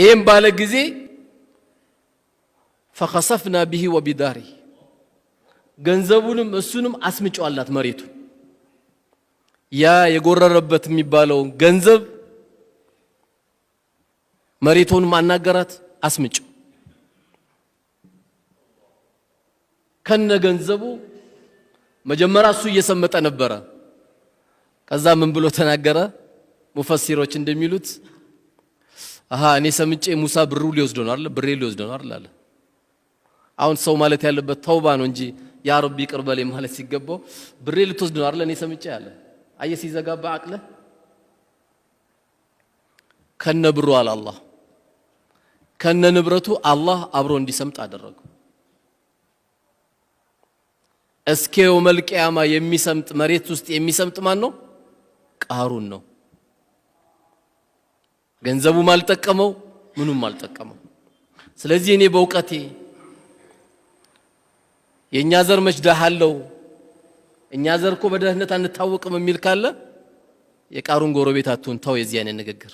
ይሄን ባለ ጊዜ فخسفنا به وبداره ገንዘቡንም እሱንም አስምጫዋላት መሬቱ ያ የጎረረበት የሚባለው ገንዘብ መሬቱን ማናገራት አስምጭ ከነ ገንዘቡ መጀመሪያ እሱ እየሰመጠ ነበር ከዛ ምን ብሎ ተናገረ ሙፈሲሮች እንደሚሉት እኔ ሰምጬ ሙሳ ብሩ ሊወስደው ነው አይደል ብሬ ሊወስደው ነው አይደል አሁን ሰው ማለት ያለበት ተውባ ነው እንጂ ያ ረቢ ቅርበሌ ማለት ሲገባው ብሬ ልትወስድ ነው አይደል እኔ ሰምጬ ያለ አየሲ ዘጋባ አቅለ ከነ ብሩ አለ አላህ ከነ ንብረቱ አላህ አብሮ እንዲሰምጥ አደረገው እስከ የውመል ቂያማ የሚሰምጥ መሬት ውስጥ የሚሰምጥ ማን ነው ቃሩን ነው ገንዘቡ ማልጠቀመው ምኑም ማልጠቀመው ስለዚህ እኔ በእውቀቴ የኛ ዘር መጅዳሃለው እኛ ዘር እኮ በደህነት አንታወቅም የሚል ካለ የቃሩን ጎረቤት አትሁን ተው የዚህ አይነት ንግግር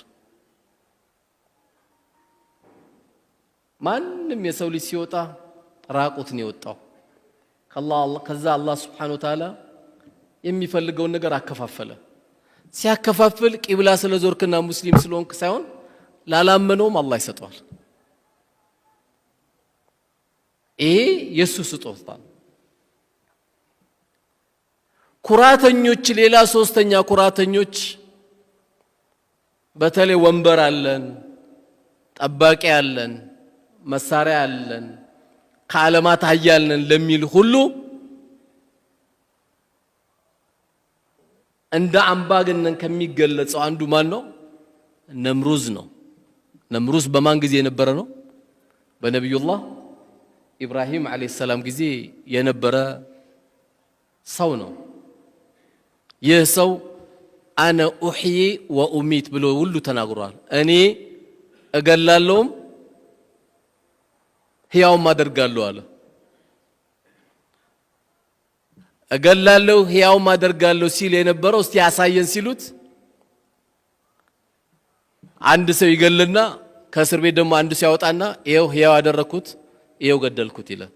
ማንንም የሰው ልጅ ሲወጣ ራቁት ነው የወጣው ከዛ አላህ Subhanahu Wa Ta'ala የሚፈልገውን ነገር አከፋፈለ ሲያከፋፍል ቂብላ ስለዞርክና ሙስሊም ስለሆንክ ሳይሆን ላላመነውም አላህ ይሰጣል ይሄ ኢየሱስ ስጦታ ኩራተኞች ሌላ ሶስተኛ ኩራተኞች በተለይ ወንበር አለን ጠባቂ አለን መሳሪያ አለን ከዓለማት ኃያልን ለሚል ሁሉ እንደ አምባገነን ከሚገለጸው አንዱ ማን ነው ነምሩዝ ነው ነምሩዝ በማን ጊዜ የነበረ ነው በነብዩላህ ኢብራሂም አለይሂ ሰላም ጊዜ የነበረ ሰው ነው ይህ ሰው አነ ኡህይ ወኡሚት ብሎ ሁሉ ተናግሯል እኔ እገላለሁም ሕያውም አደርጋለሁ አለ እገላለሁ ሕያውም አደርጋለሁ ሲል የነበረው እስቲ ያሳየን ሲሉት አንድ ሰው ይገልና ከእስር ቤት ደግሞ አንድ ሰው ያወጣና ይሄው ሕያው አደረኩት ይሄው ገደልኩት ይላል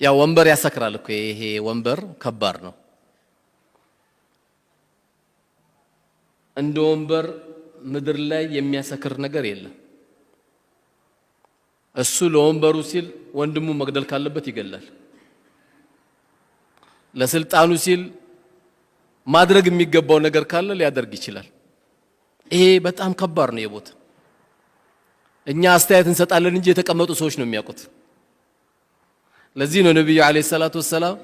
ያ ወንበር ያሰክራል እኮ ይሄ ወንበር ከባድ ነው እንደ ወንበር ምድር ላይ የሚያሰክር ነገር የለም እሱ ለወንበሩ ሲል ወንድሙ መግደል ካለበት ይገላል ለስልጣኑ ሲል ማድረግ የሚገባው ነገር ካለ ሊያደርግ ይችላል ይሄ በጣም ከባድ ነው የቦታ እኛ አስተያየት እንሰጣለን እንጂ የተቀመጡ ሰዎች ነው የሚያውቁት ለዚህ ነው ነብዩ አለይሂ ሰላቱ ወሰለም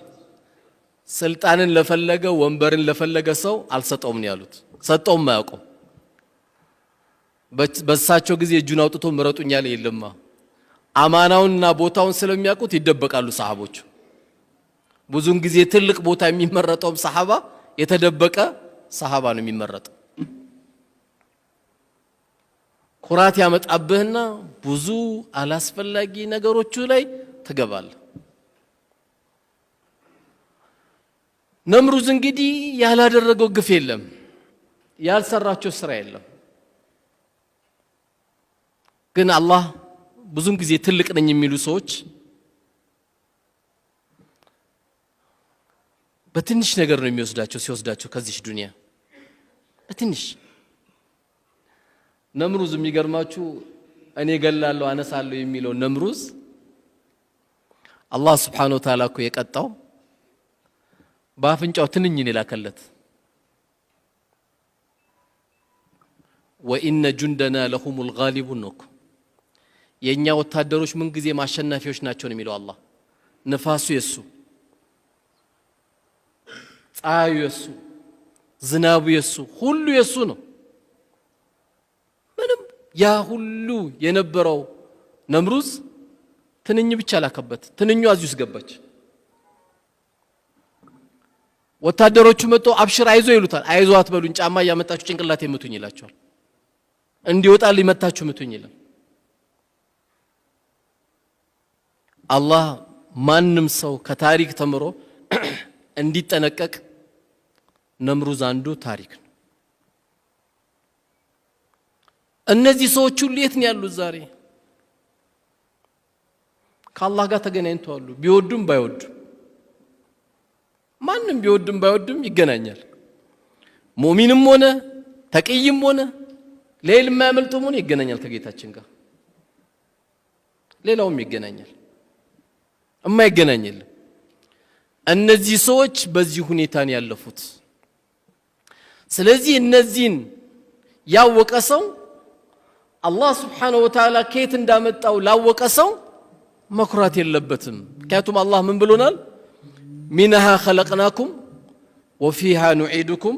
ስልጣንን ለፈለገ ወንበርን ለፈለገ ሰው አልሰጠውም ነው ያሉት ሰጠውም ማያውቀው በሳቸው ጊዜ እጁን አውጥቶ ምረጡኝ ያለ የለማ አማናውንና ቦታውን ስለሚያውቁት ይደበቃሉ ሰሃቦች ብዙን ጊዜ ትልቅ ቦታ የሚመረጠው ሰሃባ የተደበቀ ሰሃባ ነው የሚመረጠው ኩራት ያመጣብህና ብዙ አላስፈላጊ ነገሮች ላይ ተገባል ነምሩዝ እንግዲህ ያላደረገው ግፍ የለም ያልሰራቸው ስራ የለም ግን አላህ ብዙን ጊዜ ትልቅ ነኝ የሚሉ ሰዎች በትንሽ ነገር ነው የሚወስዳቸው ሲወስዳቸው ከዚህ ዱንያ በትንሽ ነምሩዝ የሚገርማችሁ እኔ ገላለሁ አነሳለሁ የሚለው ነምሩዝ አላህ Subhanahu Wa Ta'ala እኮ የቀጣው ባፍንጫው ትንኝን ይላከለት ወኢነ ጁንደና ለሁሙል ጋሊቡን ነው የኛ ወታደሮች ምን ጊዜ ማሸናፊዎች ናቸው ነው የሚለው አላህ ነፋሱ የሱ ፀሐዩ የሱ ዝናቡ የሱ ሁሉ የሱ ነው ምንም ያ ሁሉ የነበረው ነምሩዝ ትንኝ ብቻ ላከበት ትንኙ አዚውስ ገባች ወታደሮቹ መጥቶ አብሽር አይዞ ይሉታል አይዞ አትበሉኝ ጫማ ያመጣችሁ ጭንቅላት የምቱኝ ይላቸዋል እንዲወጣል ሊመታችሁ ምቱኝ ይላል አላህ ማንንም ሰው ከታሪክ ተምሮ እንዲጠነቀቅ ነምሩዝ አንዱ ታሪክ ነው እነዚህ ሰዎች ሁሉ የት ነው ያሉት ዛሬ? ከአላህ ጋር ተገናኝተዋል። ቢወዱም ባይወዱም ማንንም ቢወድም ባይወድም ይገናኛል። ሙእሚንም ሆነ ተቅይም ሆነ ሌላ የማያመልጠው ሆነ ይገናኛል ከጌታችን ጋር። ሌላውም ይገናኛል፣ የማይገናኝል። እነዚህ ሰዎች በዚህ ሁኔታ ነው ያለፉት። ስለዚህ እነዚህን ያወቀ ሰው አላህ Subhanahu Wa Ta'ala ከየት እንዳመጣው ላወቀ ሰው መኩራት የለበትም። ምክንያቱም አላህ ምን ብሎናል? ሚንሃ ኸለቅናኩም ወፊሃ ኑዒዱኩም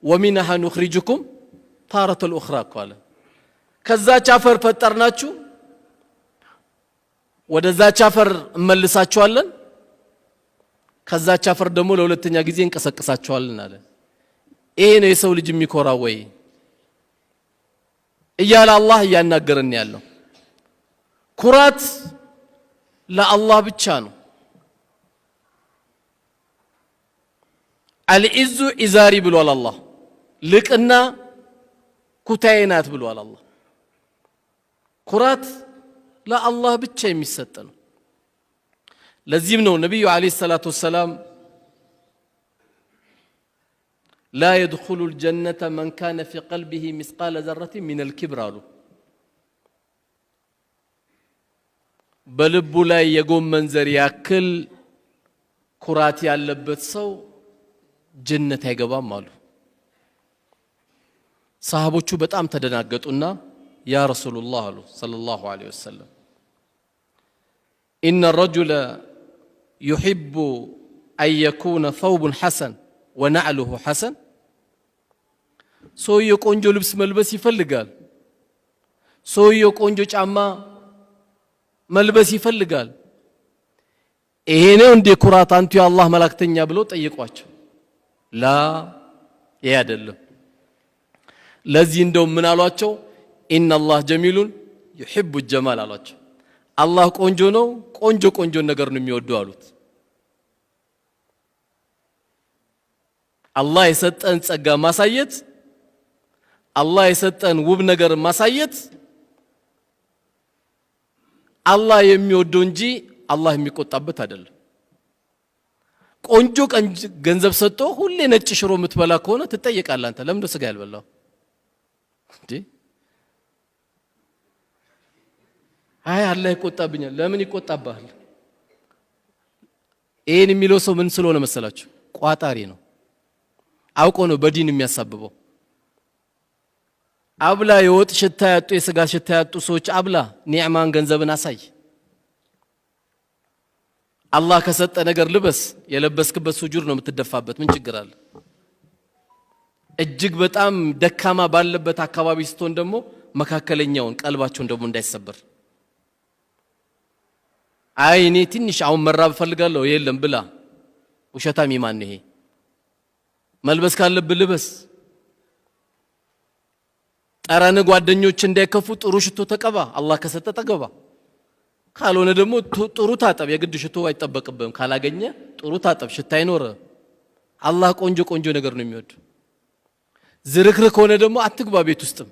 ወሚንሃ ኑኽሪጁኩም ታረተል ኡኽራ ቃለ። ከዛች አፈር ፈጠርናችሁ ወደዛች አፈር እንመልሳችኋለን፣ ከዛች አፈር ደግሞ ለሁለተኛ ጊዜ እንቀሰቅሳችኋለን አለ። ይሄ ነው የሰው ልጅ የሚኮራው ወይ እያለ አላህ እያናገረን ያለው። ኩራት ለአላህ ብቻ ነው። አልኢዙ ኢዛሪ ብሏል አላህ። ልቅና ኩታይናት ብሏል አላህ። ኩራት ለአላህ ብቻ የሚሰጥ ነው። ለዚህም ነው ነብዩ አለይሂ ሰላቱ ወሰላም ላ يدخل الجنة من كان في قلبه مثقال ذرة من الكبر አሉ። በልቡ ላይ የጎመን ዘር ያክል ኩራት ያለበት ሰው ጀነት አይገባም አሉ። ሰሃቦቹ በጣም ተደናገጡና ያ ረሱላህ አሉ ሰለላሁ ዐለይሂ ወሰለም إن الرجل يحب أن يكون ثوب حسن ونعله حسن ሰውየው ቆንጆ ልብስ መልበስ ይፈልጋል። ሰውየው ቆንጆ ጫማ መልበስ ይፈልጋል። ይሄ ነው እንደ ኩራት አንቱ የአላህ መላእክተኛ ብሎ ጠይቋቸው። ላ ይሄ አይደለም። ለዚህ እንደው ምን አሏቸው? ኢነላህ ጀሚሉን ይحب الجمال አሏቸው። አላህ ቆንጆ ነው፣ ቆንጆ ነገር ነው የሚወደው አሉት። አላህ የሰጠን ጸጋ ማሳየት፣ አላህ የሰጠን ውብ ነገር ማሳየት አላህ የሚወደው እንጂ አላህ የሚቆጣበት አይደለም። ቆንጆ ገንዘብ ሰጥቶ ሁሌ ነጭ ሽሮ የምትበላ ከሆነ ትጠየቃለህ። አንተ ለምን ስጋ ያልበላው እንዴ? አይ አላህ ይቆጣብኛል። ለምን ይቆጣብሃል? ይሄን የሚለው ሰው ምን ስለሆነ መሰላችሁ? ቋጣሪ ነው። አውቆ ነው በዲን የሚያሳብበው። አብላ የወጥ ሽታ ያጡ የስጋ ሽታ ያጡ ሰዎች አብላ፣ ኒዕማን ገንዘብን አሳይ። አላህ ከሰጠ ነገር ልበስ። የለበስክበት ሱጁድ ነው የምትደፋበት። ምን ችግር አለ? እጅግ በጣም ደካማ ባለበት አካባቢ ስትሆን ደግሞ መካከለኛውን ቀልባቸውን ደግሞ እንዳይሰበር። አይ እኔ ትንሽ አሁን መራብ ፈልጋለሁ፣ የለም ብላ። ውሸታም ይማን ነው ይሄ? መልበስ ካለብህ ልበስ። ጠረን ጓደኞች እንዳይከፉ ጥሩ ሽቶ ተቀባ። አላህ ከሰጠ ተቀባ። ካልሆነ ደግሞ ጥሩ ታጠብ። የግድ ሽቶ አይጠበቅብህም። ካላገኘ ጥሩ ታጠብ፣ ሽታ አይኖር። አላህ ቆንጆ ነገር ነው የሚወድ። ዝርክርክ ሆነ ደግሞ አትግባ። ቤት ውስጥም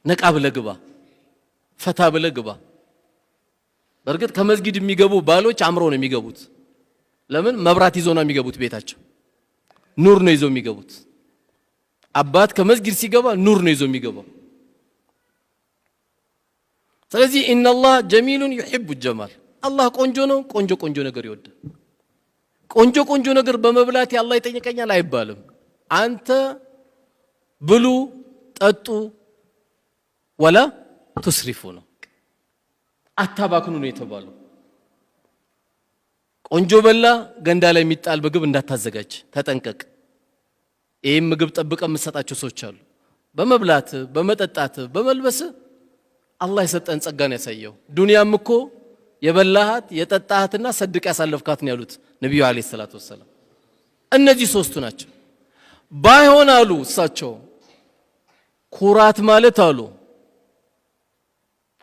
ነቃ ብለህ ግባ፣ ፈታ ብለህ ግባ። በርግጥ ከመስጊድ የሚገቡ ባሎች አምረው ነው የሚገቡት። ለምን? መብራት ይዘው ነው የሚገቡት። ቤታቸው ኑር ነው ይዘው የሚገቡት። አባት ከመስጊድ ሲገባ ኑር ነው ይዘው የሚገባው። ስለዚህ ኢነላህ ጀሚሉን ይحب الجمال። አላህ ቆንጆ ነው፣ ቆንጆ ነገር ይወዳል። ቆንጆ ነገር በመብላት አላህ ይጠይቀኛል አይባልም። አንተ ብሉ ጠጡ ወላ ትስሪፉ ነው፣ አታባክኑ ነው የተባለው። ቆንጆ በላ ገንዳ ላይ የሚጣል ምግብ እንዳታዘጋጅ ተጠንቀቅ። ይሄን ምግብ ጠብቀ የምትሰጣቸው ሰዎች አሉ። በመብላት በመጠጣት በመልበስ አላህ የሰጠን ጸጋን ያሳየው። ዱንያም እኮ የበላሃት የጠጣሃትና ሰድቅ ያሳለፍካት ነው ያሉት ነብዩ አለይሂ ሰላቱ ወሰለም። እነዚህ ሶስቱ ናቸው። ባይሆን አሉ እሳቸው ኩራት ማለት አሉ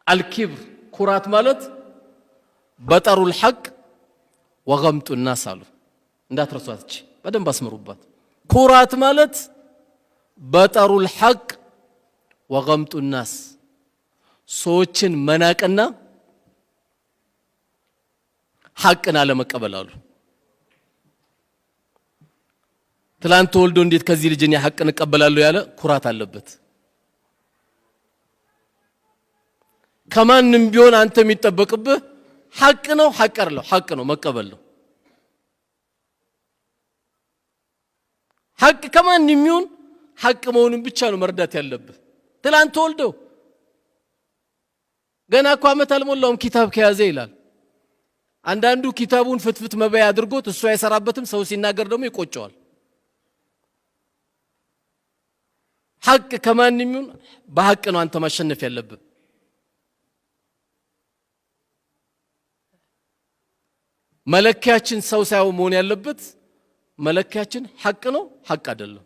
አልኪብር፣ ኩራት ማለት በጠሩል ሐቅ ወገምጡ الناس አሉ። እንዳትረሷት፣ በደንብ አስመሩባት። ኩራት ማለት በጠሩል ሐቅ ወገምጡ الناس ሰዎችን መናቅና ሐቅን አለመቀበል አሉ። ትላንት ወልዶ እንዴት ከዚህ ልጅ እኔ ሐቅን እቀበላለሁ ያለ ኩራት አለበት። ከማንም ቢሆን አንተ የሚጠበቅብህ ሐቅ ነው፣ ሐቅ ነው መቀበል ነው። ሐቅ ከማንም ይሁን ሐቅ መሆኑን ብቻ ነው መርዳት ያለብህ። ትላንት ወልዶ ገና እኮ ዓመት አልሞላውም ኪታብ ከያዘ ይላል። አንዳንዱ ኪታቡን ፍትፍት መበያ አድርጎት እሱ አይሰራበትም፣ ሰው ሲናገር ደግሞ ይቆጨዋል። ሐቅ ከማንም ይሁን በሐቅ ነው አንተ ማሸነፍ ያለብህ። መለኪያችን ሰው ሳይሆን መሆን ያለበት መለኪያችን ሐቅ ነው፣ ሐቅ አይደለም።